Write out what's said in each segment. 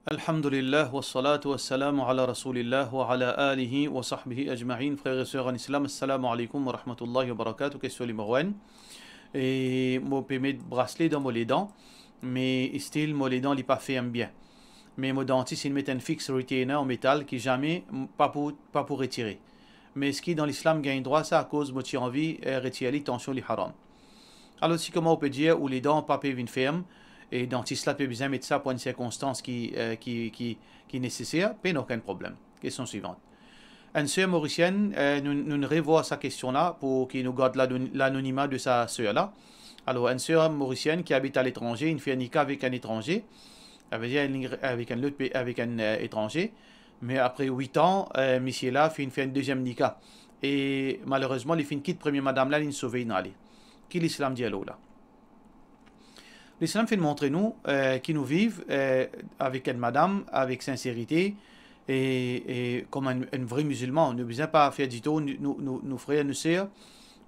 Alhamdulillah wa salatu wa salamu ala rasulillah wa ala alihi wa sahbihi ajma'in. Frères et sœurs en islam, assalamu alaikum wa rahmatullahi wa barakatuh. Question numéro 1. Et moi, je mets bracelet dans les dents, mais style, moi, les dents, ils pas fait bien. Mais mon dentiste, il met un fixe retainer en métal qui jamais, pas pour retirer. Mais ce qui dans l'islam gagne droit, ça à cause de mon envie de retirer les tensions, les haram. Alors, si comment on peut dire, où les dents pas une ferme, et dentiste là peut bien mettre ça pour une circonstance qui est nécessaire, mais aucun problème. Question suivante. Une sœur mauricienne, nous revoit sa question là pour qu'il nous garde l'anonymat de sa sœur là. Alors, une sœur mauricienne qui habite à l'étranger, une fait un niqab avec un étranger, avec un étranger, mais après 8 ans, monsieur là fait une deuxième niqab. Et malheureusement, il fait une quitte première madame là, il sauve une allée. Qui l'islam dit là? L'islam fait montrer nous qui nous vivent avec une madame, avec sincérité et comme un vrai musulman. Nous ne besoin pas faire du tout, nous frères, nous sœurs,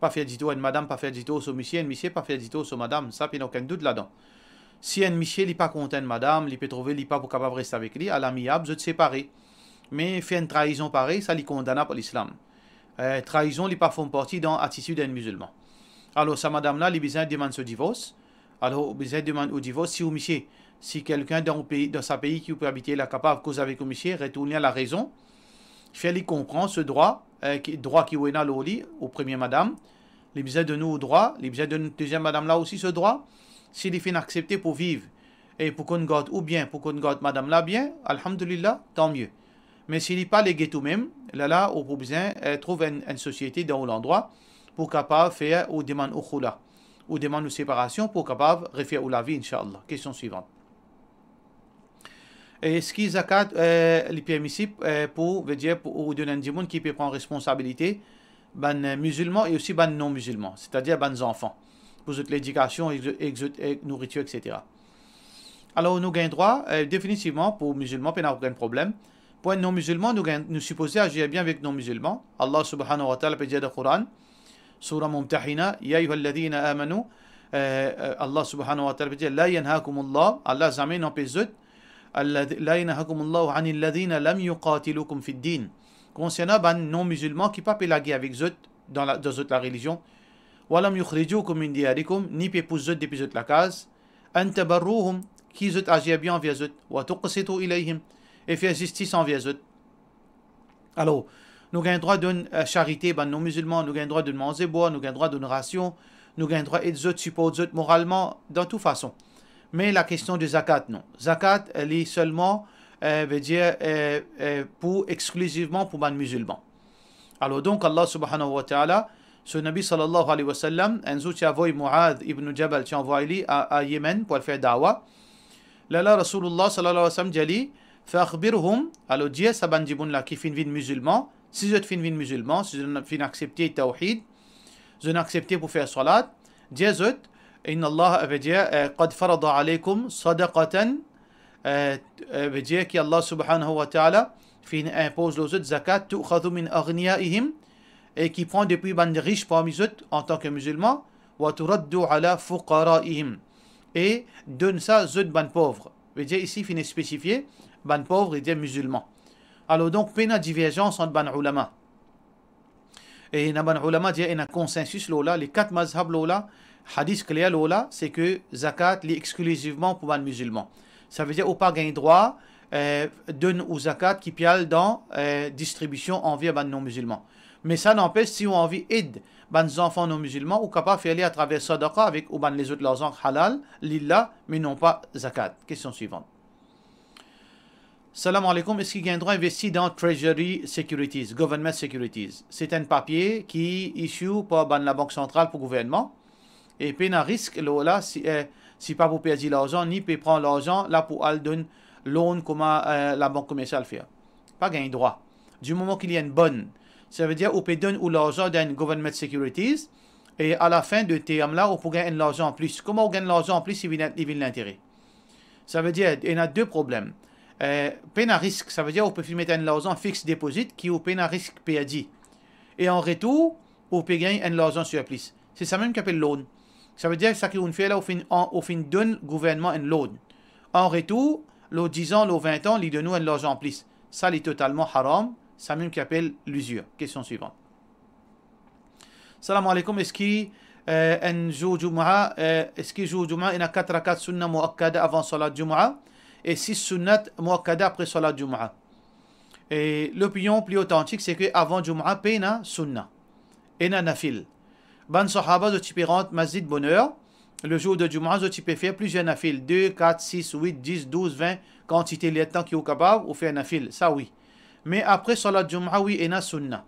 pas faire du tout à une madame, pas faire du tout au monsieur, un monsieur, pas faire du tout au madame. Ça, il n'y a aucun doute là-dedans. Si un monsieur n'est pas content de madame, il peut trouver, il n'est pas capable de rester avec lui, à l'amiable, je te séparer. Mais faire une trahison pareille, ça, il condamne par l'islam. Trahison, il pas font partie dans l'attitude d'un musulman. Alors, sa madame-là, il besoin demande ce divorce. Alors, vous demande au divorce, si vous monsieur, si quelqu'un dans sa pays qui peut habiter est capable de causer avec vous monsieur, retourner à la raison, fait comprendre ce droit, droit qui est là au premier madame, les besoins de nous au droit, les besoins de notre deuxième madame là aussi ce droit, s'il est fait accepter pour vivre et pour qu'on garde ou bien, pour qu'on garde madame là bien, alhamdulillah, tant mieux. Mais s'il n'est pas légué tout même, là, on peut besoin trouver une société dans l'endroit pour capable de faire ou demander au khula ou demande de séparation pour capable de refaire la vie, Inch'Allah. Question suivante. Est-ce qu'il zakat est permissible pour donner un monde qui peut prendre responsabilité ban musulmans et aussi ban non musulmans, c'est-à-dire ban enfants, pour l'éducation, nourriture, etc. Alors nous gagnons droit définitivement pour musulmans, pas aucun problème. Pour un non musulman, nous supposons agir bien avec non musulmans. Allah subhanahu wa ta'ala peut dire dans le Coran. Surah Mumtahina, Ya ayyuhalladhina amanu, Allah subhanahu wa ta'ala dit La yanhakumullah, Allah jamais n'empêche La yanhakumullah anil ladhina lam yuqatilukum fid din. Concernant ban non-musulmans qui ne peuvent pas la guerre avec eux dans la religion, Walam yukhrijukum min diyarikum, ni peut pousser eux depuis la case, Antabarruhum, qui eux agissent bien envers eux, Wa tuqsitu ilayhim, et faire justice envers eux. Alors, nous avons le droit d'une charité, ben, nos musulmans, nous avons le droit de manger boire, nous avons le droit d'une ration, nous avons le droit d'aider les autres, supporter les autres moralement, dans toute façon. Mais la question de zakat, non. Zakat, elle est seulement, veut dire, exclusivement pour les musulmans. Alors donc, Allah subhanahu wa ta'ala, ce Nabi sallallahu alayhi wa sallam, un jour, il a envoyé Mu'adh ibn Jabal, il a envoyé à Yémen pour faire da'wah. Là, Rasulullah sallallahu alayhi wa sallam, dit, فأخبرهم, alors dire, ça ban djiboun là, qui fait une vie de musulman, si je fais une vie de musulman, si je fais accepter tawhid, je n'accepte pour faire salat, diazut, inna Allah veut dire, qad farada alaykum sadaqatan, veut dire qu'Allah subhanahu wa ta'ala impose aux autres zakat, tu'khadhu min aghniyaihim, et qui prend depuis ban riches parmi eux en tant que musulmans, wa turaddu ala fuqaraihim, et donne ça aux autres ban pauvres. Veut dire ici, il est spécifié, ban pauvres et des musulmans. Alors donc, il y a une divergence entre ban ulama. Et dans ban ulama, il y a un consensus là, les 4 mazhab là, hadith clair là, c'est que zakat est exclusivement pour ban musulmans. Ça veut dire qu'on n'a pas gain droit donne aux zakat qui piale dans distribution envers ban non musulmans. Mais ça n'empêche si on a envie d'aide ban enfants non musulmans ou capable de faire aller à travers sadaqa avec ou ban les autres l'argent halal lillah mais non pas zakat. Question suivante. Salam alaikum, est-ce qu'il y a un droit investi dans Treasury Securities, Government Securities? C'est un papier qui est issu par la Banque centrale pour le gouvernement. Et puis, il y a un risque là, si pas pour perdre l'argent, ni pour prendre l'argent là pour aller donner loan comme la banque commerciale fait. Pas gain droit. Du moment qu'il y a une bonne, ça veut dire qu'on peut donner l'argent dans Government Securities et à la fin de terme là, on peut gagner l'argent en plus. Comment on gagne l'argent en plus il vient l'intérêt? Ça veut dire qu'il y a 2 problèmes. Peine à risque, ça veut dire qu'on peut mettre un argent fixe déposit qui ou peine à risque perdu. Et en retour, on peut gagner un argent surplus. C'est ça même qu'on appelle loan. Ça veut dire que ça qu'on fait là, on fait donne gouvernement un loan. En retour, le 10 ans, le 20 ans, les de nous, elles leur remplissent. Ça, c'est totalement haram. Ça même qui appelle l'usure. Question suivante. Salam alaikum. Est-ce qu'il joue Jumu'ah, il y a 4 rakats sunnah muakkada avant salat Jumu'ah et 6 sunnat muakkada après salat Jumu'ah. Et l'opinion plus authentique, c'est que avant Jumu'ah, il y a sunnah. Il y a nafil. Ban sahaba de type rentre masjid bonheur. Le jour de Jumu'ah, tu peux faire plusieurs nafil. 2, 4, 6, 8, 10, 12, 20. Quantité de temps qui est capable, ou faire nafil. Ça, oui. Mais après salat Jumu'ah, oui, il y a sunnah.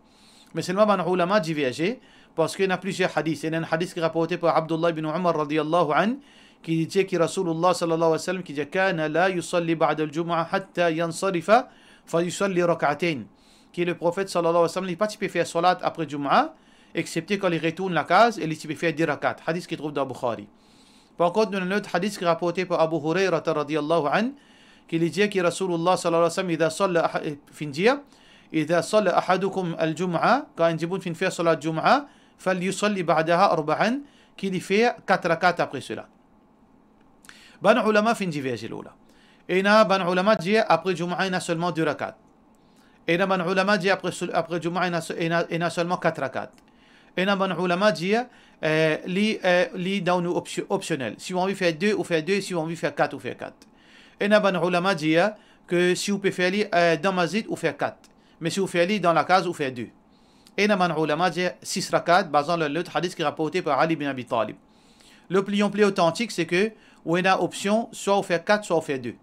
Mais seulement, les ulama divergent. Parce qu'il y a plusieurs hadiths. Il y a un hadith qui est rapporté par Abdullah ibn Umar radiyallahu anhu qui dit que Rasulullah sallallahu alayhi wa sallam qui dit Kana la yusalli ba'da al-jumu'ah hatta yansarifa fa yusalli rak'atayn. Qui est le prophète sallallahu alayhi wa sallam, il n'est pas typé faire salat après Jumu'ah, excepté quand il retourne la case et il typé faire 10 rak'at. Hadith qui trouve dans Bukhari. Par contre, il y a un autre hadith qui est rapporté par Abu Hurairah radiyallahu anhu qui dit que Rasulullah sallallahu alayhi wa sallam idha salla findiya idha salla ahadukum al-jumu'ah quand il dit faire salat Jumu'ah فليصلي بعدها أربعا qui fait 4 rakats après cela. Ban ulama fin diverge l'oula. Et na ban ulama dit après Jumu'ah il y a seulement 2 rakats. Et na ban ulama dit après Jumu'ah il y a seulement 4 rakats. Et na ban ulama dit li dans nous optionnel. Si on veut faire 2 ou faire 2, si on veut faire 4 ou faire 4. Et na ban ulama dit que si vous pouvez faire dans masjid ou faire 4. Mais si vous faites dans la case ou faire 2. Et man ulama dit 6 rakats basant le l'autre hadith qui est rapporté par Ali bin Abi Talib. L'opinion plus authentique c'est que on a option soit on fait 4 soit on fait 2.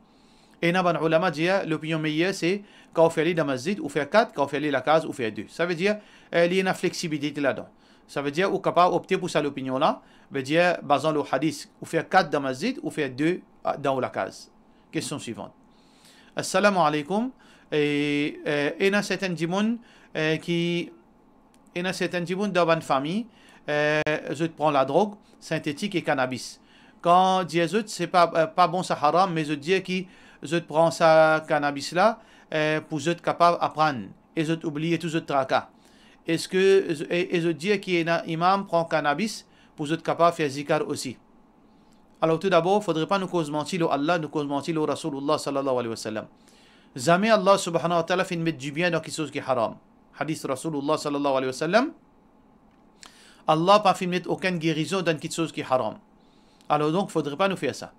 Et man ulama dit l'opinion meilleure c'est quand on fait dans masjid ou faire 4 quand on fait la case ou faire 2. Ça veut dire il y a une flexibilité là-dedans. Ça veut dire on est capable d'opter pour cette opinion là, veut dire basant le hadith ou faire 4 dans masjid ou faire 2 dans la case. Question suivante. Assalamu alaikum. Et il y a certains djimoun qui il y a certains gens dans une famille, je prends la drogue synthétique et cannabis. Quand je dis c'est pas bon, ça haram, mais je dis que je prends ça cannabis là pour être capable d'apprendre et je oublier tout ce tracas. Est-ce que je dis qu'un imam prend cannabis pour être capable de faire zikar aussi? Alors tout d'abord, il ne faudrait pas nous cause mentir Allah, nous cause mentir le Rasulullah sallallahu alayhi wa sallam. Jamais Allah subhanahu wa ta'ala fait mettre du bien dans quelque chose qui est haram. Hadith Rasulullah sallallahu alayhi wa sallam. Allah pas fait mettre aucune guérison dans quelque chose qui est haram. Alors donc, il ne faudrait pas nous faire ça.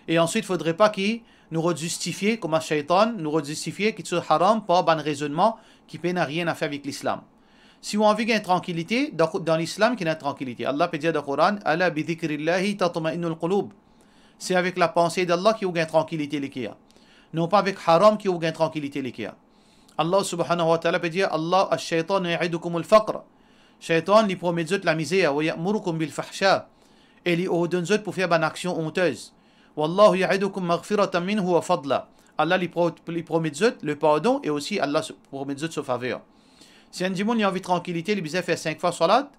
Et ensuite, il ne faudrait pas qu'il nous justifier, comme un shaitan, nous justifier quelque chose haram par un raisonnement qui n'a rien à faire avec l'islam. Si on a envie qu'il y ait une tranquillité, dans l'islam qu'il y a une tranquillité. Allah peut dire dans le Coran, Ala bi dhikrillahi tatma'innul qulub. C'est avec la pensée d'Allah qu'il y a une tranquillité qu'il y a. Non pas avec haram qu'il y a une tranquillité qu'il y a. Allah subhanahu wa ta'ala peut dire Allah ash-shaytan ya'idukum al-faqr. Shaytan lui promet la misère wa ya'murukum bil fahsha et lui ordonne pour faire une action honteuse. Wallahu ya'idukum maghfiratan minhu wa fadla. Allah lui promet le pardon et aussi Allah promet sa faveur. Si un djimoun a envie de tranquillité, il a fait 5 fois salat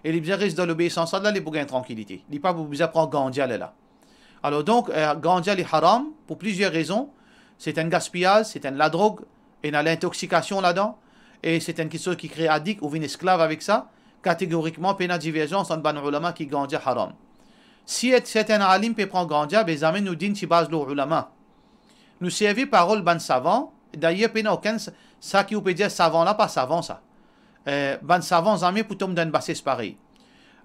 et il reste dans l'obéissance à Allah, il a besoin de tranquillité. Il n'a pas besoin de prendre gandia là. Alors donc gandia est haram pour plusieurs raisons. C'est un gaspillage, c'est la drogue. Et il y a l'intoxication là-dedans, et c'est une question qui crée addict ou une esclave avec ça. Catégoriquement, il y a une divergence entre les ulama qui gandja haram. Si certains alim peut prendre gandja, les amis nous disent que base les ulama. Nous servons parole ban savant, d'ailleurs, il n'y a aucun ça qui peut dire savant là, pas savant ça. Ban savant, amis, pour tomber dans une bassesse pareille.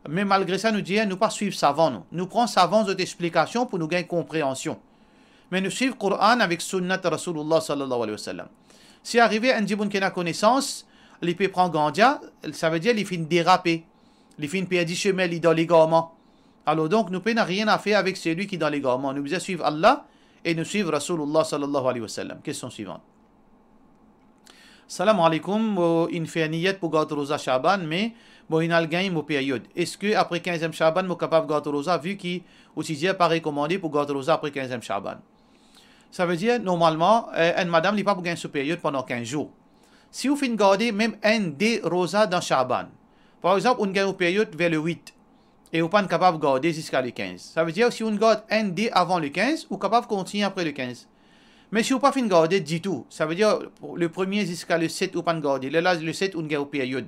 Mais malgré ça, nous disons, nous pas suivre savant, nous. Nous prenons savant d'explication pour nous gagner compréhension. Mais nous suivons le Coran avec sunnat Rasulullah sallallahu alayhi wa sallam. Si arrivé un djiboun qui a connaissance, il peut prendre gandia, ça veut dire qu'il fait déraper, il fait perdre chemin dans l'égarement. Alors donc, nous n'avons rien à faire avec celui qui est dans l'égarement. Nous devons suivre Allah et nous suivre Rasulullah sallallahu alayhi wa sallam. Question suivante. Salam alaikum, il fait niyat pour garder rosa Shaban, mais il a le gain au période. Est-ce que après 15e Shaban, il est capable de garder rosa, vu qu'il aussi pas recommandé pour garder rosa après 15e Shaban? Ça veut dire, normalement, une madame n'est pas pour gagner ce période pendant 15 jours. Si vous faites garder même un des rosas dans Shaban, par exemple, on gagne une période vers le 8, et vous n'êtes pas capable de garder jusqu'à le 15. Ça veut dire, si on garde un dé avant le 15, vous êtes capable de continuer après le 15. Mais si vous n'avez pas fait garder du tout, ça veut dire, le premier jusqu'à le 7, vous n'êtes pas garder. Là, le 7, on gagne une période.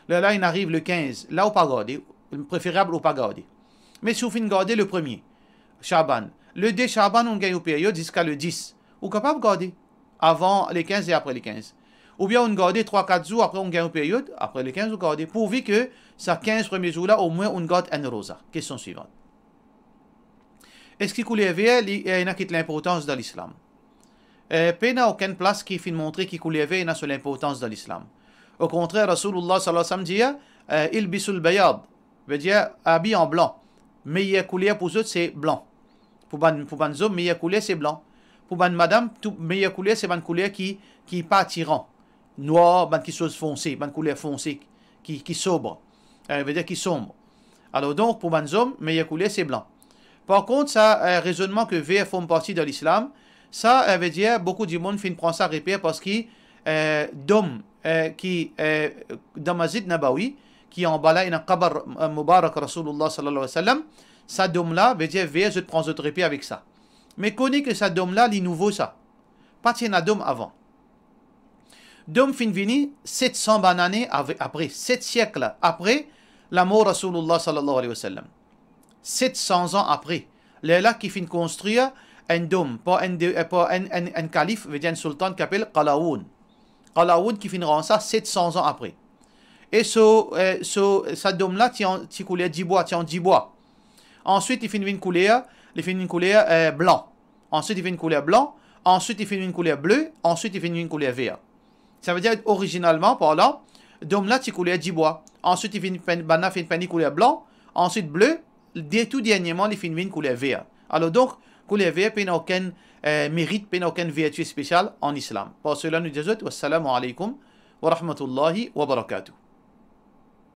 Là, il arrive le 15. Là, vous pas garder. Préférable, vous pas garder. Mais si vous faites garder le premier, Shaban, le 2 Shaban, on gagne une période jusqu'à le 10. ou capable de garder avant les 15 et après les 15. Ou bien on garde 3-4 jours après on gagne une période, après les 15 on garde, pourvu que ces 15 premiers jours là, au moins on garde un rosa. Question suivante. Est-ce qu'il coule il y a qui l'importance de l'islam? Pas n'a aucune place qui fait montrer qu'il coule il y a sur l'importance de l'islam. Au contraire, Rasulullah sallallahu alayhi wa sallam dit il bisul bayad, veut dire habillé en blanc. Mais il y a coulé pour eux c'est blanc. Pour ban hommes, mais il y a coulé c'est blanc. Pour ban madame, tout meilleur couleur c'est ban couleur qui pas attirant. Noir, ban qui chose foncée, ban couleur foncée, qui sobre. Veut dire qui sombre. Alors donc, pour ban hommes, meilleur couleur c'est blanc. Par contre, ça, raisonnement que vert font partie de l'islam, ça veut dire beaucoup du monde fin prend ça repère parce que d'hommes qui dans Masjid Nabawi, qui en bas là, il y a un qabar Mubarak Rasulullah sallallahu alayhi wa sallam, ça d'homme là veut dire vert, je te prends autre repère avec ça. Mais connais que ça d'homme là, les nouveaux ça. Pas tiens à d'homme avant. D'homme fin vini 700 années après, 7 siècles après la mort Rasulullah sallallahu alayhi wa sallam. 700 ans après, les là qui fin construire un dôme, pas un calife, veut dire un sultan qui s'appelle Qalaoun. Qalaoun qui finira ça 700 ans après. Et ce dôme là, tu coulais 10 bois, tu en 10 bois. Ensuite, il finit une couleur blanc. Ensuite, il finit une couleur blanc. Ensuite, il finit une couleur bleue. Ensuite, il finit une couleur vert. Ça veut dire, originalement parlant, dôme là, tu coulais 10 bois. Ensuite, il finit une couleur blanc. Ensuite, bleu. Tout dernièrement, il finit une couleur vert. Alors donc, couleur vert n'a aucun mérite, n'a aucune vertu spéciale en islam. Pour cela, nous disons, wassalamu alaikum wa rahmatullahi wa barakatuh.